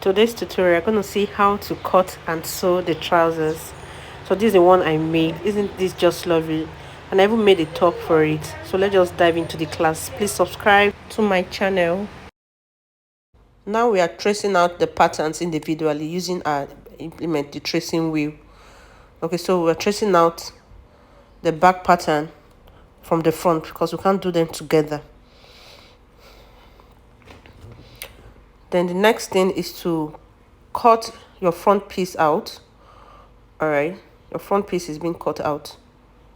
Today's tutorial, I'm going to see how to cut and sew the trousers. So this is the one I made. Isn't this just lovely? And I even made a top for it. So let's just dive into the class. Please subscribe to my channel. Now we are tracing out the patterns individually using our implement, the tracing wheel. Okay, so we're tracing out the back pattern from the front because we can't do them together. Then the next thing is to cut your front piece out. All right, your front piece is being cut out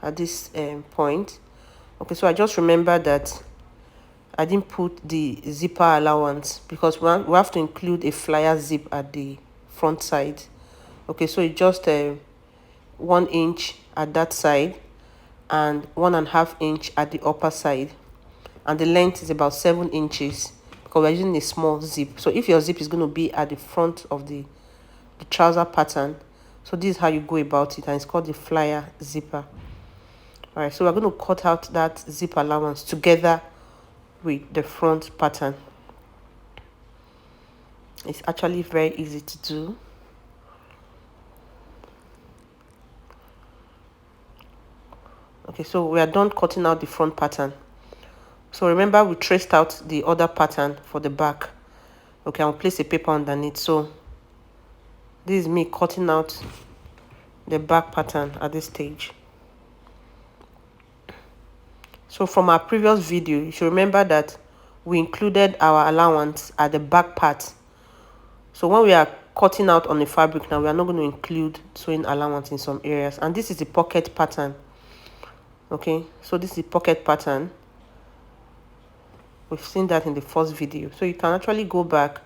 at this point. Okay, so I just remember that I didn't put the zipper allowance because we have to include a flyer zip at the front side. Okay, so it's just 1 inch at that side and 1.5 inch at the upper side, and the length is about 7 inches because we're using a small zip. So if your zip is going to be at the front of the trouser pattern, so this is how you go about it, and it's called the flyer zipper. All right, so we're going to cut out that zip allowance together with the front pattern. It's actually very easy to do. Okay, so we are done cutting out the front pattern. So remember we traced out the other pattern for the back. Okay, I'll place a paper underneath. So this is me cutting out the back pattern at this stage. So from our previous video, you should remember that we included our allowance at the back part. So when we are cutting out on the fabric now, we are not going to include sewing allowance in some areas. And this is the pocket pattern. Okay, so this is the pocket pattern. We've seen that in the first video. So you can actually go back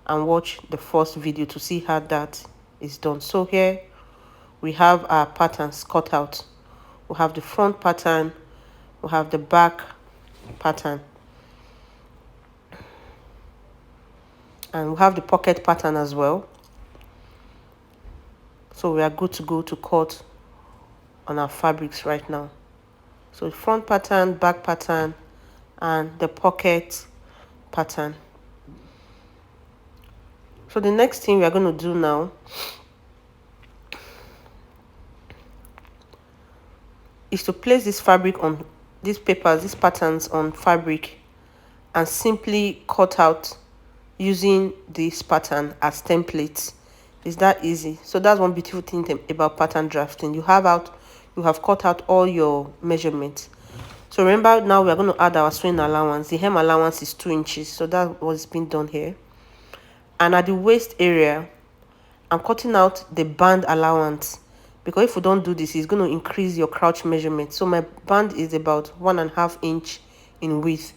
and watch the first video to see how that is done. So here we have our patterns cut out. We have the front pattern, we have the back pattern, and we have the pocket pattern as well. So we are good to go to cut on our fabrics right now. So the front pattern, back pattern, and the pocket pattern. So the next thing we are going to do now is to place this fabric on these papers, these patterns on fabric, and simply cut out using this pattern as templates. It's that easy. So that's one beautiful thing about pattern drafting. You have cut out all your measurements. So remember, now we are going to add our sewing allowance. The hem allowance is 2 inches, so that's what's been done here. And at the waist area, I'm cutting out the band allowance, because if we don't do this, it's going to increase your crouch measurement. So my band is about 1.5 inch in width,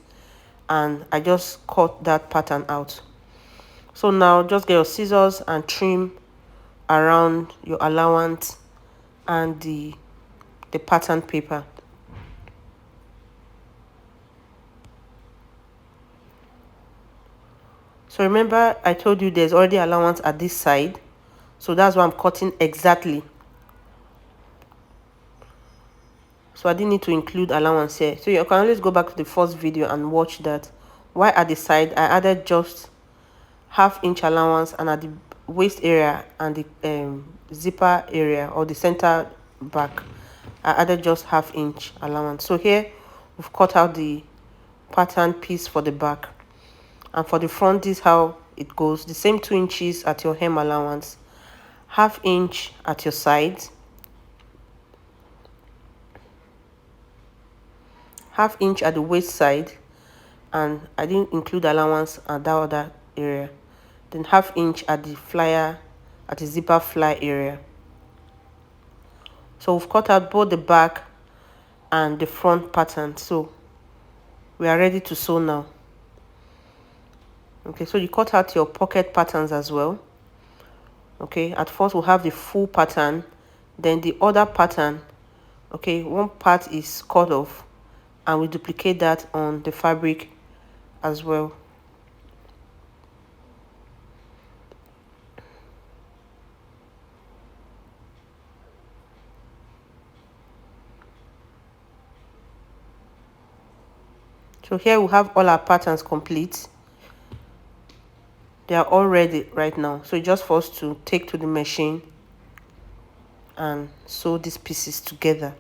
and I just cut that pattern out. So now just get your scissors and trim around your allowance and the pattern paper. So remember, I told you there's already allowance at this side, so that's why I'm cutting exactly. So I didn't need to include allowance here. So you can always go back to the first video and watch that. While at the side, I added just 1/2 inch allowance, and at the waist area and the zipper area or the center back, I added just 1/2 inch allowance. So here we've cut out the pattern piece for the back, and for the front, this is how it goes. The same 2 inches at your hem allowance, 1/2 inch at your sides, 1/2 inch at the waist side, and I didn't include allowance at that other area. Then 1/2 inch at the flyer, at the zipper fly area. So we've cut out both the back and the front pattern. So we are ready to sew now. Okay, so you cut out your pocket patterns as well. Okay, at first we'll have the full pattern, then the other pattern. Okay, one part is cut off, and we duplicate that on the fabric as well. So here we have all our patterns complete. They are all ready right now, so just for us to take to the machine and sew these pieces together.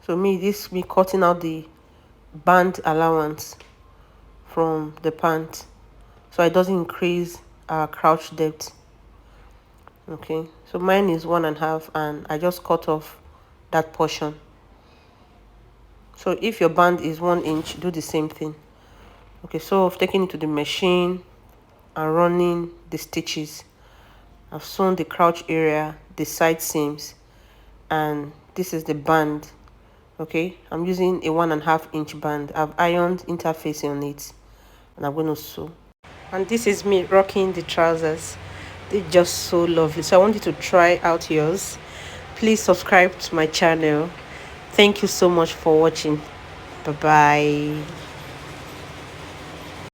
So me cutting out the band allowance from the pant so it doesn't increase our crouch depth. Okay, so mine is 1.5 and I just cut off that portion. So if your band is 1 inch, do the same thing. Okay, so I've taken it to the machine and running the stitches. I've sewn the crouch area, the side seams, and this is the band. Okay, I'm using a 1.5 inch band. I've ironed interface on it and I'm going to sew. And this is me rocking the trousers. They're just so lovely. So I want you to try out yours. Please subscribe to my channel. Thank you so much for watching. Bye bye.